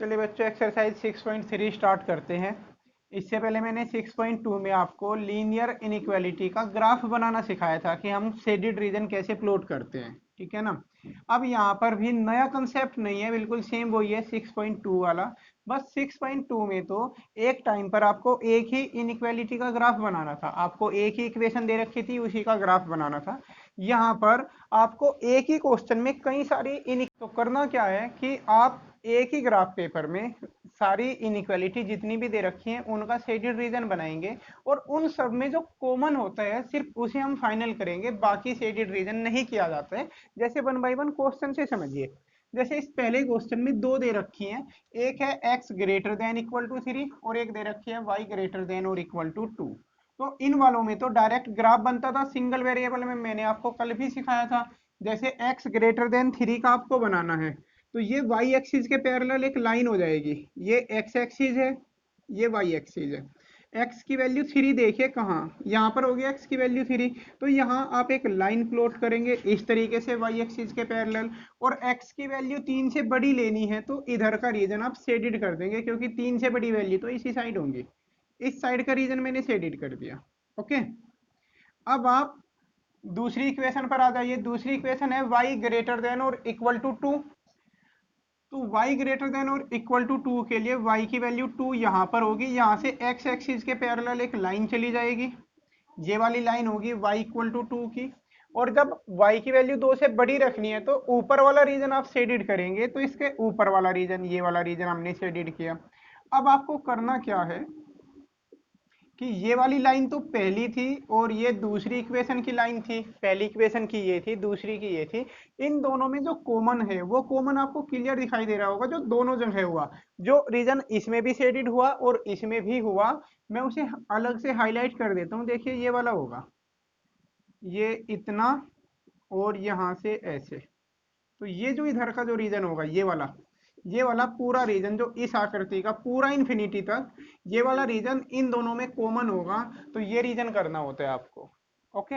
चलिए बच्चों exercise 6.3 start करते हैं। इससे पहले मैंने 6.2 में आपको लीनियर इनइक्वालिटी का ग्राफ बनाना सिखाया था कि हम शेडेड रीजन कैसे प्लॉट करते हैं, ठीक है ना। अब यहाँ पर भी नया कंसेप्ट नहीं है, बिल्कुल सेम वही है 6.2 वाला। बस 6.2 में तो एक टाइम पर आपको एक ही इनइक्वालिटी का ग्राफ बनाना था, आपको एक ही इक्वेशन दे रखी थी, उसी का ग्राफ बनाना था। यहाँ पर आपको एक ही क्वेश्चन में कई सारी तो करना क्या है कि आप एक ही ग्राफ पेपर में सारी इनइक्वालिटी जितनी भी दे रखी हैं उनका शेडेड रीजन बनाएंगे और उन सब में जो कॉमन होता है सिर्फ उसे हम फाइनल करेंगे, बाकी शेडेड रीजन नहीं किया जाता है। जैसे वन बाय वन क्वेश्चन से समझिए। जैसे इस पहले क्वेश्चन में दो दे रखी हैं, एक है x greater than equal to 3 और एक दे रखी है y ग्रेटर देन और इक्वल टू 2। तो इन वालों में तो डायरेक्ट ग्राफ बनता था, सिंगल वेरिएबल में मैंने आपको कल भी सिखाया था। जैसे x ग्रेटर देन 3 का आपको बनाना है तो ये y एक्सिस के पैरेलल एक लाइन हो जाएगी, ये x एक्सिस है, ये y एक्सिस है। x की वैल्यू 3 देखिए कहाँ, यहाँ पर हो गया x की वैल्यू 3, तो यहाँ आप एक लाइन प्लॉट करेंगे इस तरीके से y एक्सिस के पैरेलल, और x की वैल्यू 3 से बड़ी लेनी है तो इधर का रीजन आप शेडेड कर देंगे, क्योंकि 3 से बड़ी वैल्यू तो इसी साइड होंगी। इस साइड का रीजन मैंने शेडेड कर दिया। ओके, अब आप दूसरी इक्वेशन पर आ जाइए। दूसरी इक्वेशन है y ग्रेटर देन और इक्वल टू 2। तो y ग्रेटर देन और इक्वल टू 2 के लिए y की वैल्यू 2 यहाँ पर होगी, यहाँ से x एक्सिस के पैरेलल एक लाइन चली जाएगी, ये वाली लाइन होगी y इक्वल टू 2 की। और जब y की वैल्यू 2 से बड़ी रखनी है तो ऊपर वाला रीजन आप शेडेड करेंगे, तो इसके ऊपर वाला रीजन, ये वाला रीजन हमने शेडेड किया। अब आपको करना क्या है कि ये वाली लाइन तो पहली थी और ये दूसरी इक्वेशन की लाइन थी, पहली इक्वेशन की ये थी, दूसरी की ये थी। इन दोनों में जो कॉमन है वो कॉमन आपको क्लियर दिखाई दे रहा होगा, जो दोनों जगह हुआ, जो रीजन इसमें भी शेडेड हुआ और इसमें भी हुआ, मैं उसे अलग से हाईलाइट कर देता हूँ। देखिए ये वाला होगा, ये इतना, और यहाँ से ऐसे। तो ये जो इधर का जो रीजन होगा, ये वाला पूरा रीजन जो इस आकृति का पूरा इंफिनिटी तक, ये वाला रीजन इन दोनों में कॉमन होगा, तो ये रीजन करना होता है आपको। ओके,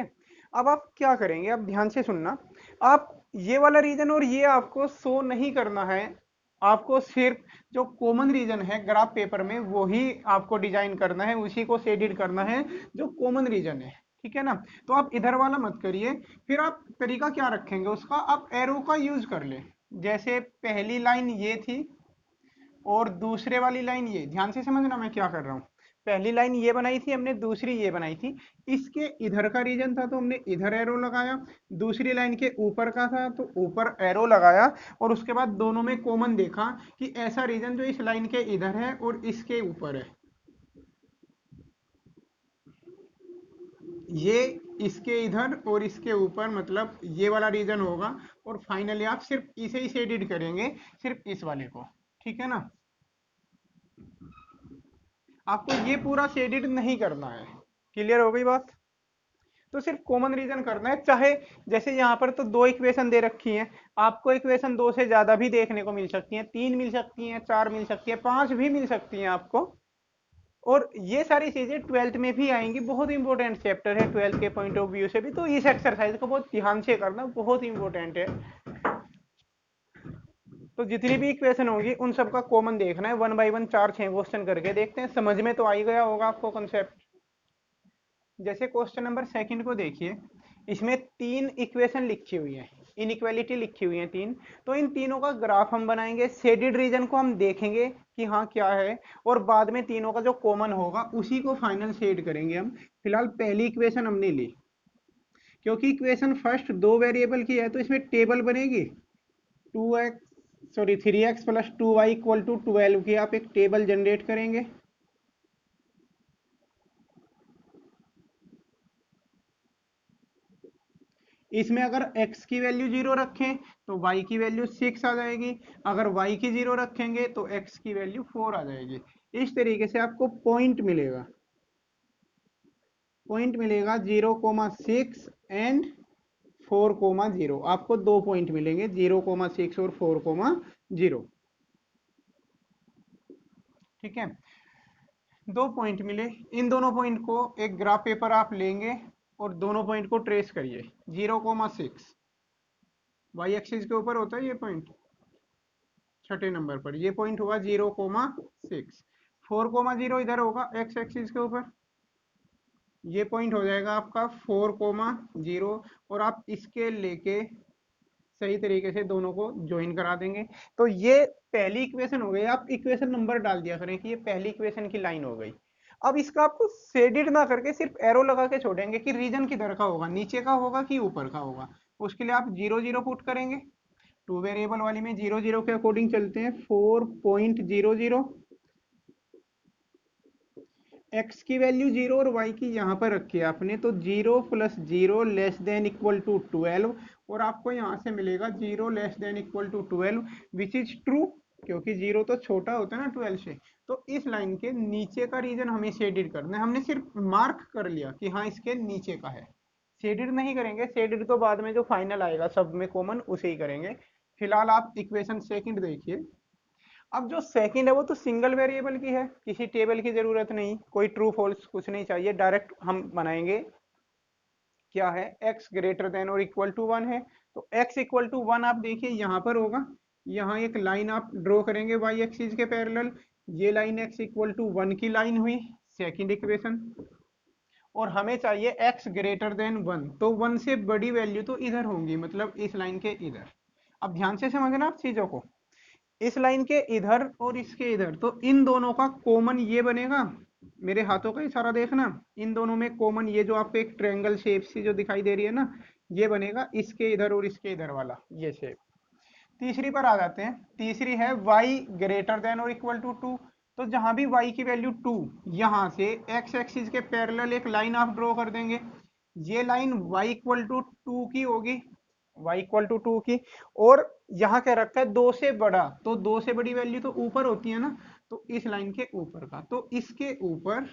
अब आप क्या करेंगे, अब ध्यान से सुनना। आप ये वाला रीजन और ये आपको शो नहीं करना है, आपको सिर्फ जो कॉमन रीजन है ग्राफ पेपर में वही आपको डिजाइन करना है, उसी को शेडेड करना है जो कॉमन रीजन है, ठीक है ना। तो आप इधर वाला मत करिए। फिर आप तरीका क्या रखेंगे उसका, आप एरो का यूज कर ले। जैसे पहली लाइन ये थी और दूसरे वाली लाइन ये, ध्यान से समझना मैं क्या कर रहा हूँ। पहली लाइन ये बनाई थी हमने, दूसरी ये बनाई थी, इसके इधर का रीजन था तो हमने इधर एरो लगाया, दूसरी लाइन के ऊपर का था तो ऊपर एरो लगाया, और उसके बाद दोनों में कॉमन देखा कि ऐसा रीजन जो इस लाइन के इधर है और इसके ऊपर है, ये इसके इधर और इसके ऊपर, मतलब ये वाला रीजन होगा। और फाइनली आप सिर्फ इसे ही शेडेड करेंगे, सिर्फ इस वाले को, ठीक है ना। आपको ये पूरा शेडेड नहीं करना है। क्लियर हो गई बात। तो सिर्फ कॉमन रीजन करना है, चाहे जैसे यहाँ पर तो दो इक्वेशन दे रखी हैं, आपको इक्वेशन दो से ज्यादा भी देखने को मिल सकती हैं, तीन मिल सकती हैं, चार मिल सकती है, पांच भी मिल सकती हैं आपको। और ये सारी चीजें ट्वेल्थ में भी आएंगी, बहुत इंपॉर्टेंट चैप्टर है ट्वेल्थ के पॉइंट ऑफ व्यू से भी, तो इस एक्सरसाइज को बहुत ध्यान से करना, बहुत इंपॉर्टेंट है। तो जितनी भी इक्वेशन होगी उन सबका कॉमन देखना है, वन बाय वन चार छह क्वेश्चन करके देखते हैं, समझ में तो आ ही गया होगा आपको कंसेप्ट। जैसे क्वेश्चन नंबर सेकंड को देखिए, इसमें तीन इक्वेशन लिखी हुई है, इनइक्वालिटी लिखी हुई है तीन। तो इन तीनों का ग्राफ हम बनाएंगे, शेडेड रीजन को हम देखेंगे कि हाँ क्या है, और बाद में तीनों का जो कॉमन होगा उसी को फाइनल शेड करेंगे हम। फिलहाल पहली इक्वेशन हमने ली, क्योंकि इक्वेशन फर्स्ट दो वेरिएबल की है तो इसमें टेबल बनेगी। 3x plus 2y equal to 12 की आप एक टेबल जनरेट करेंगे। इसमें अगर x की वैल्यू 0 रखें तो y की वैल्यू 6 आ जाएगी, अगर y की 0 रखेंगे तो x की वैल्यू 4 आ जाएगी। इस तरीके से आपको पॉइंट मिलेगा, 0,6 एंड 4,0। आपको दो पॉइंट मिलेंगे, 0,6 और 4,0। ठीक है, दो पॉइंट मिले। इन दोनों पॉइंट को एक ग्राफ पेपर आप लेंगे और दोनों पॉइंट को ट्रेस करिए। 0,6 वाई एक्सिस के ऊपर होता है ये पॉइंट, छठे नंबर पर ये पॉइंट हुआ 0,6। 4,0 इधर होगा एक्स एक्सिस के ऊपर, ये पॉइंट हो जाएगा आपका 4,0 और आप इसके लेके सही तरीके से दोनों को ज्वाइन करा देंगे। तो ये पहली इक्वेशन हो गई। आप इक्वेशन नंबर डाल दिया करें कि ये पहली इक्वेशन की लाइन हो गई। अब इसका आपको शेडेड ना करके सिर्फ एरो लगा के छोड़ेंगे कि रीजन किधर का होगा, नीचे का होगा कि ऊपर का होगा। उसके लिए आप 0,0 पुट करेंगे। टू वेरिएबल वाली में 0,0 के अकॉर्डिंग चलते हैं। 4.00, x की वैल्यू 0 और y की यहाँ पर रखी है आपने, तो 0 + 0 < 12 और आपको यहाँ से मिलेगा 0 < 12 विच इज ट्रू, क्योंकि 0 तो छोटा होता है ना 12 से। तो इस लाइन के नीचे का रीजन हमें शेडेड करना है। हमने सिर्फ मार्क कर लिया कि हाँ इसके नीचे का है, शेडेड नहीं करेंगे। शेडेड तो बाद में जो फाइनल आएगा सब में कॉमन उसे ही करेंगे। फिलहाल आप इक्वेशन सेकंड देखिए। अब जो सेकंड है वो तो सिंगल वेरिएबल की है, किसी टेबल की जरूरत नहीं, कोई ट्रू फॉल्स कुछ नहीं चाहिए, डायरेक्ट हम बनाएंगे। क्या है, x ग्रेटर देन और इक्वल टू 1 है, तो x इक्वल टू 1 आप देखिए यहाँ पर होगा। यहाँ एक लाइन आप ड्रॉ करेंगे y एक्सिस के पैरेलल, ये लाइन x इक्वल टू 1 की लाइन हुई, सेकंड इक्वेशन। और हमें चाहिए x ग्रेटर देन 1, तो 1 से बड़ी वैल्यू तो इधर होंगी, मतलब इस लाइन के इधर। अब ध्यान से समझना आप चीजों को, इस लाइन के इधर और इसके इधर, तो इन दोनों का कॉमन ये बनेगा। मेरे हाथों का इशारा देखना, इन दोनों में कॉमन ये जो आपको एक ट्रायंगल शेप सी जो दिखाई दे रही है ना, ये बनेगा इसके इधर और इसके इधर वाला ये शेप। तीसरी पर आ जाते हैं। तीसरी है y ग्रेटर देन और इक्वल टू 2, तो जहां भी y की वैल्यू 2, यहां से x एक्सिस के पैरेलल एक लाइन आप ड्रॉ कर देंगे। ये लाइन y इक्वल टू 2 की होगी, y इक्वल टू 2 की। और यहाँ क्या रखा है, 2 से बड़ा, तो 2 से बड़ी वैल्यू तो ऊपर होती है ना, तो इस लाइन के ऊपर का, तो इसके ऊपर,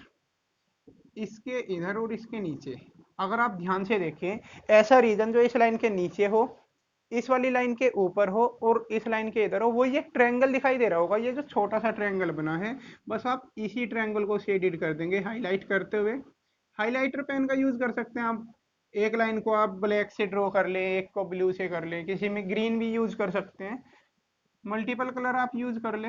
इसके इधर और इसके नीचे। अगर आप ध्यान से देखें, ऐसा रीजन जो इस लाइन के नीचे हो, इस वाली लाइन के ऊपर हो और इस लाइन के इधर हो, वो ये ट्रायंगल दिखाई दे रहा होगा, ये जो छोटा सा ट्रायंगल बना है, बस आप इसी ट्रायंगल को शेडेड कर देंगे हाईलाइट करते हुए। हाइलाइटर पेन का यूज कर सकते हैं आप। एक लाइन को आप ब्लैक से ड्रॉ कर ले, एक को ब्लू से कर ले, किसी में ग्रीन भी यूज कर सकते हैं, मल्टीपल कलर आप यूज कर ले।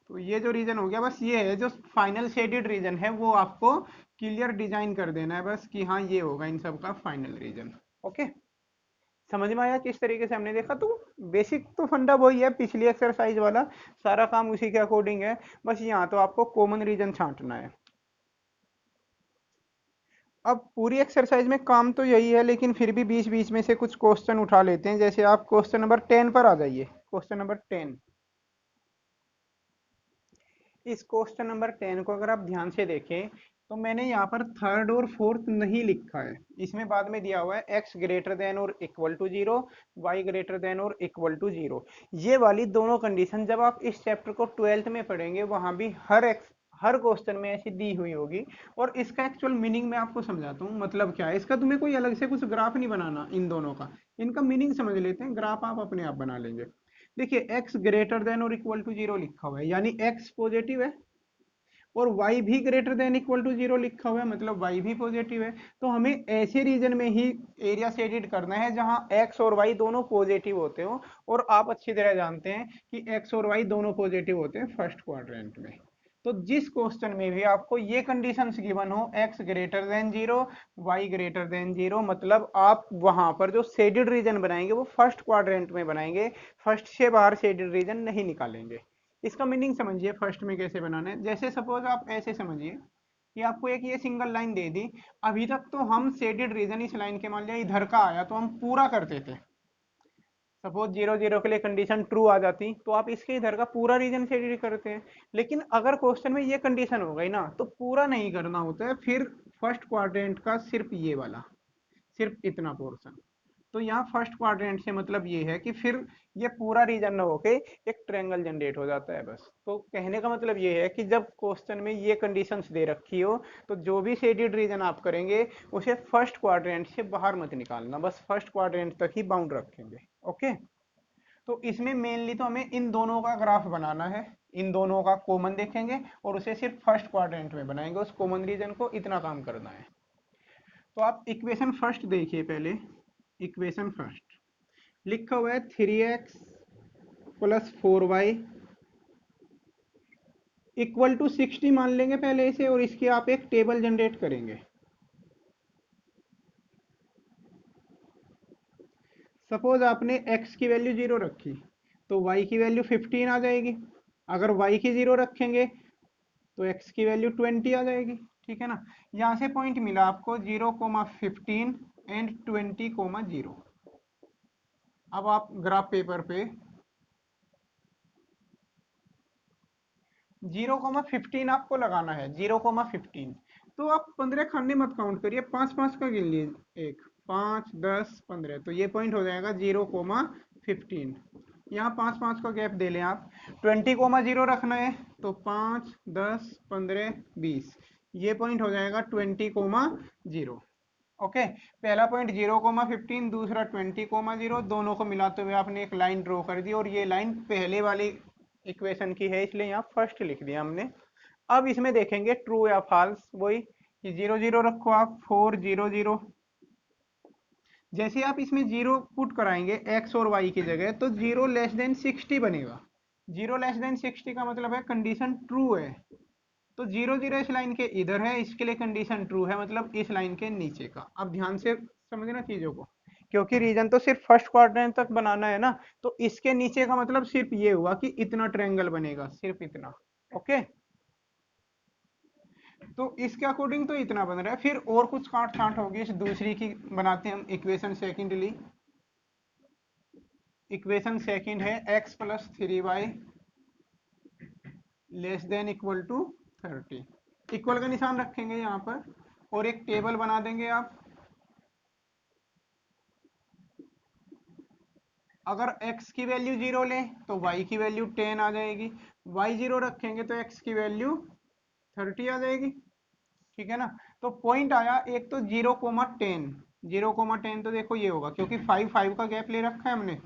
तो ये जो रीजन हो गया, बस ये है जो फाइनल शेडेड रीजन है, वो आपको क्लियर डिजाइन कर देना है बस कि हाँ ये होगा इन सब का फाइनल रीजन। ओके, समझ में आया किस तरीके से हमने देखा। तो बेसिक तो फंडा वही है, पिछली एक्सरसाइज वाला सारा काम उसी के अकॉर्डिंग है, बस यहाँ तो आपको कॉमन रीजन छांटना है। अब पूरी एक्सरसाइज में काम तो यही है, लेकिन फिर भी बीच बीच में से कुछ क्वेश्चन उठा लेते हैं। जैसे आप क्वेश्चन नंबर 10 पर आ जाइए। क्वेश्चन नंबर 10, इस क्वेश्चन नंबर 10 को अगर आप ध्यान से देखें, तो मैंने यहाँ पर थर्ड और फोर्थ नहीं लिखा है, इसमें बाद में दिया हुआ है x ग्रेटर देन और equal to 0, y greater than और इक्वल टू 0। ये वाली दोनों कंडीशन जब आप इस चैप्टर को 12th में पढ़ेंगे, वहां भी हर क्वेश्चन में ऐसी दी हुई होगी। और इसका एक्चुअल मीनिंग मैं आपको समझाता हूँ, मतलब क्या है इसका। तुम्हें कोई अलग से कुछ ग्राफ नहीं बनाना इन दोनों का, इनका मीनिंग समझ लेते हैं, ग्राफ आप अपने आप बना लेंगे। देखिए x ग्रेटर देन और इक्वल टू 0 लिखा हुआ है, यानी x पॉजिटिव है, और y भी ग्रेटर देन इक्वल टू 0 लिखा हुआ है, मतलब y भी पॉजिटिव है। तो हमें ऐसे रीजन में ही एरिया शेडेड करना है जहां x और y दोनों पॉजिटिव होते हो, और आप अच्छी तरह जानते हैं कि x और y दोनों पॉजिटिव होते हैं फर्स्ट क्वाड्रेंट में। तो जिस क्वेश्चन में भी आपको ये कंडीशंस गिवन हो, x greater then 0, y greater then 0, मतलब आप वहां पर जो शेडेड रीजन बनाएंगे वो फर्स्ट क्वाड्रेंट में बनाएंगे, फर्स्ट से बाहर शेडेड रीजन नहीं निकालेंगे। इसका मीनिंग समझिए फर्स्ट में कैसे बनाना है। जैसे सपोज आप ऐसे समझिए कि आपको एक ये सिंगल लाइन दे दी, अभी तक तो हम शेडेड रीजन इस लाइन के मान लिया इधर का आया तो हम पूरा करते थे। सपोज 0,0 के लिए कंडीशन ट्रू आ जाती तो आप इसके इधर का पूरा रीजन शेडेड करते हैं। लेकिन अगर क्वेश्चन में ये कंडीशन हो गई ना, तो पूरा नहीं करना होता है, फिर फर्स्ट क्वाड्रेंट का सिर्फ ये वाला, सिर्फ इतना पोर्शन। तो यहाँ फर्स्ट क्वाड्रेंट से मतलब ये है कि फिर ये पूरा रीजन न होके एक ट्रायंगल जनरेट हो जाता है बस। तो कहने का मतलब ये है कि जब क्वेश्चन में ये कंडीशंस दे रखी हो, तो जो भी शेडेड रीजन आप करेंगे उसे फर्स्ट क्वाड्रेंट से बाहर मत निकालना, बस फर्स्ट क्वाड्रेंट तक ही बाउंड रखेंगे। ओके, तो इसमें मेनली तो हमें इन दोनों का ग्राफ बनाना है, इन दोनों का कॉमन देखेंगे और उसे सिर्फ फर्स्ट क्वाड्रेंट में बनाएंगे, उस कॉमन रीजन को, इतना काम करना है। तो आप इक्वेशन फर्स्ट देखिए पहले। इक्वेशन फर्स्ट लिखा हुआ है 3x plus 4y equal to 60 मान लेंगे पहले इसे, और इसकी आप एक टेबल जनरेट करेंगे। सपोज आपने x की वैल्यू 0 रखी तो y की वैल्यू 15 आ जाएगी। अगर y की 0 रखेंगे तो x की वैल्यू 20 आ जाएगी। ठीक है ना। यहाँ से पॉइंट मिला आपको 0,15 एंड 20,0। अब आप ग्राफ पेपर पे 0,15 आपको लगाना है, 0,15। तो आप 15 खाने मत काउंट करिए, 5 5 का गिन लीजिए, 1 5 10 15, तो ये पॉइंट हो जाएगा 0,15। यहाँ 5 5 का गैप दे लें आप। 20,0 रखना है तो 5 10 15 20, ये पॉइंट हो जाएगा 20,0। ओके, पहला पॉइंट 0,15, दूसरा 20,0, दोनों को मिलाते हुए आपने एक लाइन ड्रॉ कर दी, और ये लाइन पहले वाली इक्वेशन की है, इसलिए यहाँ फर्स्ट लिख दिया हमने। अब इसमें देखेंगे ट्रू या फॉल्स, वही कि 0 0 रखो आप, 4 0 0। जैसे आप इसमें 0 पुट कराएंगे x और y की जगह, तो 0<60 बनेगा। 0<60 का मतलब है कंडीशन ट्रू है। तो 0 0 इस लाइन के इधर है, इसके लिए कंडीशन ट्रू है, मतलब इस लाइन के नीचे का। अब ध्यान से समझना चीजों को, क्योंकि रीजन तो सिर्फ फर्स्ट क्वाड्रेंट तक बनाना है ना, तो इसके नीचे का मतलब सिर्फ ये हुआ कि इतना ट्रायंगल बनेगा, सिर्फ इतना। ओके, तो इसके अकॉर्डिंग तो इतना बन रहा है। फिर और कुछ काट छांट होगी, इस दूसरी की बनाते हैं हम इक्वेशन सेकेंडली। इक्वेशन सेकंड है x plus 3y less than equal to 30। Equal का निशान रखेंगे यहाँ पर, और एक टेबल बना देंगे आप। अगर x की वैल्यू 0 लें तो y की वैल्यू 10 आ जाएगी, y 0 रखेंगे तो x की वैल्यू 30 आ जाएगी। ठीक है ना। तो पॉइंट आया एक तो 0,10, 0,10 तो देखो ये होगा, क्योंकि 5 5 का गैप ले रखा है हमने।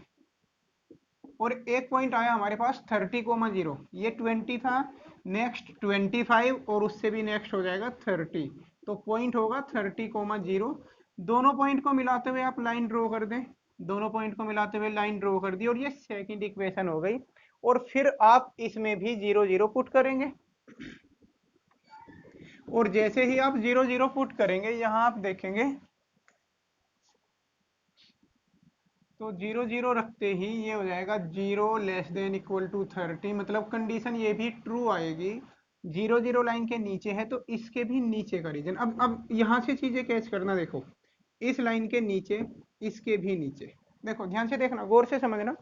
और एक पॉइंट आया हमारे पास 30,0, ये 20 था, नेक्स्ट 25, और उससे भी नेक्स्ट हो जाएगा 30, तो पॉइंट होगा 30,0। दोनों पॉइंट को मिलाते हुए आप लाइन ड्रॉ कर दें, दोनों पॉइंट को मिलाते हुए लाइन ड्रॉ कर दी, और ये सेकंड इक्वेशन हो गई। और फिर आप इसमें भी 0 0 पुट करेंगे, और जैसे ही आप 0 0 पुट करेंगे, यहाँ आप देखेंगे तो 0 0 रखते ही ये हो जाएगा 0< <30, मतलब कंडीशन ये भी ट्रू आएगी। 0 0 लाइन के नीचे है तो इसके भी नीचे का रीजन। अब यहाँ से चीजें कैच करना, देखो इस लाइन के नीचे, इसके भी नीचे, देखो ध्यान से देखना, गौर से समझना,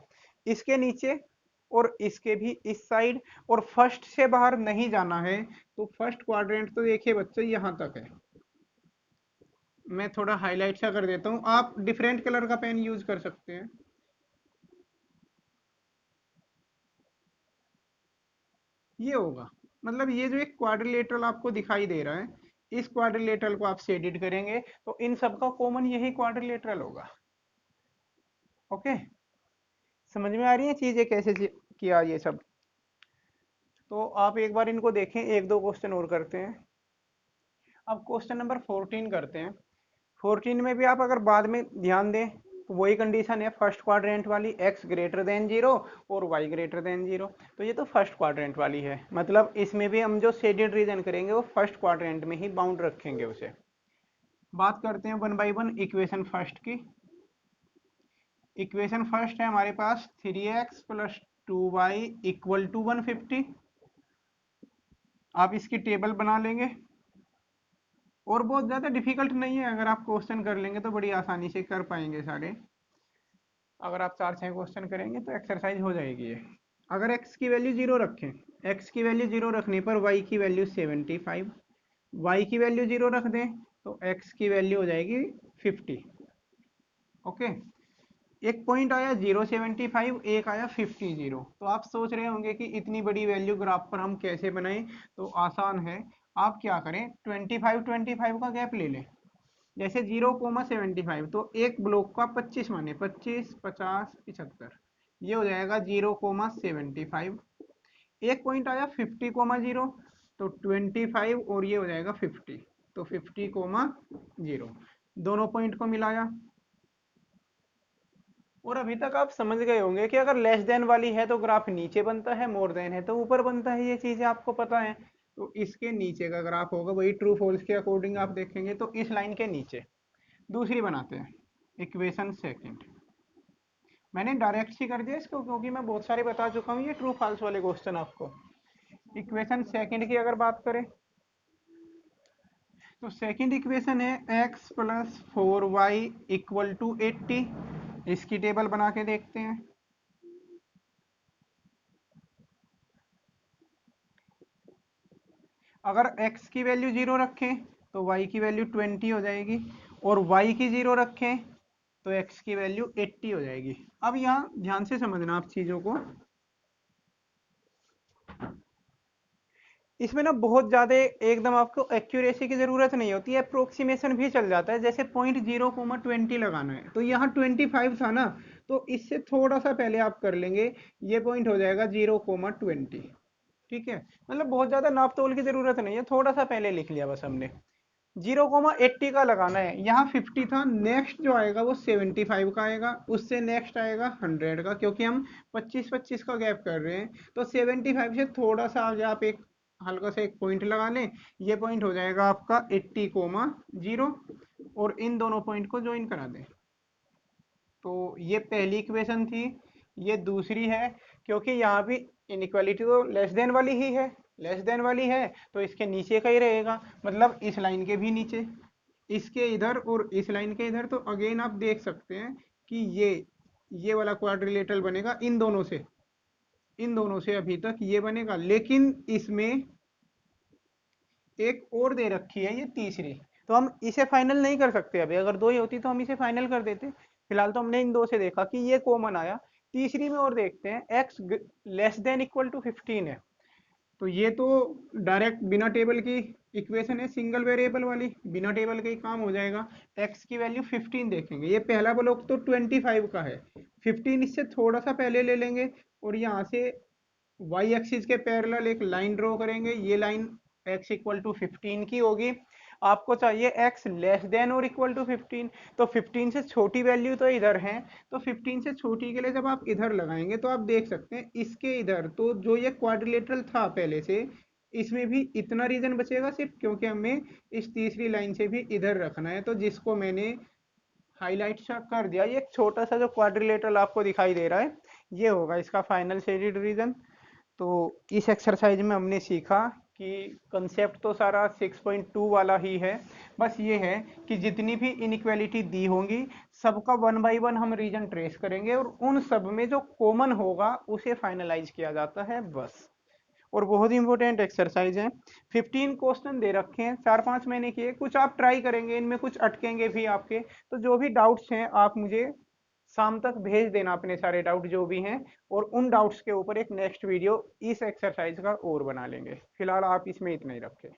इसके नीचे और इसके भी इस साइड, और फर्स्ट से बाहर नहीं जाना है, तो फर्स्ट क्वाड्रेंट तो देखिए बच्चों यहाँ तक है। मैं थोड़ा हाईलाइट सा कर देता हूँ, आप डिफरेंट कलर का पेन यूज कर सकते हैं। ये होगा, मतलब ये जो एक क्वाड्रिलेटरल आपको दिखाई दे रहा है, इस क्वाड्रिलेटरल को आप शेडेड करेंगे तो इन सबका कॉमन यही क्वाड्रिलेटरल होगा। ओके, समझ में आ रही है चीजें कैसे किया ये सब। तो आप एक बार इनको देखें, एक दो क्वेश्चन और करते हैं। अब क्वेश्चन नंबर 14 करते हैं। 14 में भी आप अगर बाद में ध्यान दें तो वही कंडीशन है फर्स्ट क्वाड्रेंट वाली, x ग्रेटर देन 0 और y ग्रेटर देन 0। तो ये तो फर्स्ट क्वाड्रेंट वाली है, मतलब इसमें भी हम जो शेडेड रीजन करेंगे वो फर्स्ट क्वाड्रेंट में ही बाउंड रखेंगे उसे। बात करते हैं one by one equation first की। इक्वेशन फर्स्ट है हमारे पास 3x plus 2y equal to 150। आप इसकी टेबल बना लेंगे, और बहुत ज़्यादा डिफिकल्ट नहीं है, अगर आप क्वेश्चन कर लेंगे तो बड़ी आसानी से कर पाएंगे सारे। अगर आप 4 6 क्वेश्चन करेंगे तो एक्सरसाइज हो जाएगी ये। अगर x की वैल्यू 0 रखें, x की वैल्यू 0 रखने पर y की वैल्यू 75, y की वैल्यू 0 रख दें तो x की वैल्यू हो जाएगी 50। ओके, एक पॉइंट आया 0,75, एक आया 50 0। तो आप सोच रहे होंगे कि इतनी बड़ी वैल्यू ग्राफ पर हम कैसे बनाएं, तो आसान है। आप क्या करें, 25 25 का गैप ले लें। जैसे 0,75, तो एक ब्लॉक का 25 माने, 25 50 75, ये हो जाएगा 0,75। एक पॉइंट आया 50,0, तो 25 और ये हो जाएगा 50, तो 50,0। दोनों पॉइंट को मिलाया, और अभी तक आप समझ गए होंगे कि अगर लेस देन वाली है तो ग्राफ नीचे बनता है, मोर देन है तो ऊपर बनता है, ये चीजें आपको पता है। तो इसके नीचे का ग्राफ होगा वही ट्रू फॉल्स के अकॉर्डिंग आप देखेंगे तो इस लाइन के नीचे। दूसरी बनाते हैं, इक्वेशन सेकंड। मैंने डायरेक्ट ही कर दिया इसको क्योंकि मैं बहुत सारे बता चुका हूँ ये ट्रू फॉल्स वाले क्वेश्चन आपको। इक्वेशन सेकंड की अगर बात करें तो सेकंड इक्वेशन है x plus 4y equal to 80। इसकी टेबल बना के देखते हैं। अगर x की वैल्यू 0 रखें तो y की वैल्यू 20 हो जाएगी, और y की 0 रखें तो x की वैल्यू 80 हो जाएगी। अब यहाँ ध्यान से समझना आप चीज़ों को। इसमें ना बहुत ज़्यादा एकदम आपको एक्यूरेसी की ज़रूरत नहीं होती है, अप्रोक्सीमेशन भी चल जाता है। जैसे 0.0, 20 लगाना है तो यहाँ 25 था ना, तो इससे थोड़ा सा पहले आप कर लेंगे, ये पॉइंट हो जाएगा 0,20। ठीक है, मतलब बहुत ज़्यादा नाप तोल की ज़रूरत नहीं है, थोड़ा सा पहले लिख लिया बस हमने। 0,80 का लगाना है, यहाँ 50 था, नेक्स्ट जो आएगा वो 75 का आएगा, उससे नेक्स्ट आएगा 100 का, क्योंकि हम 25-25 का गैप कर रहे हैं। तो 75 से थोड़ा सा आगे आप एक हल्का सा एक पॉइंट लगा लें, ये पॉइंट हो जाएगा आपका 80,0, और इन दोनों पॉइंट को ज्वाइन करा दें। तो ये पहली इक्वेशन थी। ये दूसरी है, क्योंकि यहाँ भी इनइक्वालिटी तो लेस देन वाली ही है, लेस देन वाली है तो इसके नीचे का ही रहेगा, मतलब इस लाइन के भी नीचे, इसके इधर और इस लाइन के इधर। तो अगेन आप देख सकते हैं कि ये वाला क्वाड्रिलेटरल बनेगा इन दोनों से, इन दोनों से अभी तक ये बनेगा, लेकिन इसमें एक और दे रखी है, ये तीसरी। तो हम इसे फाइनल नहीं कर सकते अभी, अगर दो ही होती तो हम इसे फाइनल कर देते। फिलहाल तो हमने इन दो से देखा कि ये कॉमन आया। तीसरी में और देखते हैं, x less than equal to 15 है। तो ये तो डायरेक्ट बिना टेबल की इक्वेशन है, सिंगल वेरिएबल वाली, बिना टेबल के ही काम हो जाएगा। एक्स की वैल्यू 15 देखेंगे, ये पहला ब्लॉक तो 25 का है, 15 इससे थोड़ा सा पहले ले लेंगे, और यहाँ से वाई एक्सिस के पैरेलल एक लाइन ड्रॉ करेंगे। ये लाइन x इक्वल टू 15 की होगी। आपको चाहिए x लेस देन और इक्वल टू 15, तो 15 से छोटी वैल्यू तो इधर है, तो 15 से छोटी के लिए जब आप इधर लगाएंगे तो आप देख सकते हैं इसके इधर तो जो ये क्वाड्रिलेटरल था पहले से, इसमें भी इतना रीजन बचेगा सिर्फ, क्योंकि हमें इस तीसरी लाइन से भी इधर रखना है, तो जिसको मैंने हाईलाइट सा कर दिया। ये एक छोटा सा जो क्वाड्रिलेटरल आपको दिखाई दे रहा है, ये होगा इसका फाइनल शेडेड रीजन। तो इस एक्सरसाइज में हमने सीखा कि कंसेप्ट तो सारा 6.2 वाला ही है, बस ये है कि जितनी भी इनइक्वालिटी दी होंगी सबका 1 बाई 1 हम रीजन ट्रेस करेंगे, और उन सब में जो कॉमन होगा उसे फाइनलाइज किया जाता है बस। और बहुत इंपॉर्टेंट एक्सरसाइज है। 15 क्वेश्चन दे रखे हैं, 4-5 महीने किए, कुछ आप ट्राई करेंगे, इनमें कुछ अटकेंगे भी आपके। तो जो भी डाउट्स हैं आप मुझे शाम तक भेज देना, अपने सारे डाउट जो भी हैं, और उन डाउट्स के ऊपर एक नेक्स्ट वीडियो इस एक्सरसाइज का और बना लेंगे। फिलहाल आप इसमें इतना ही रखें।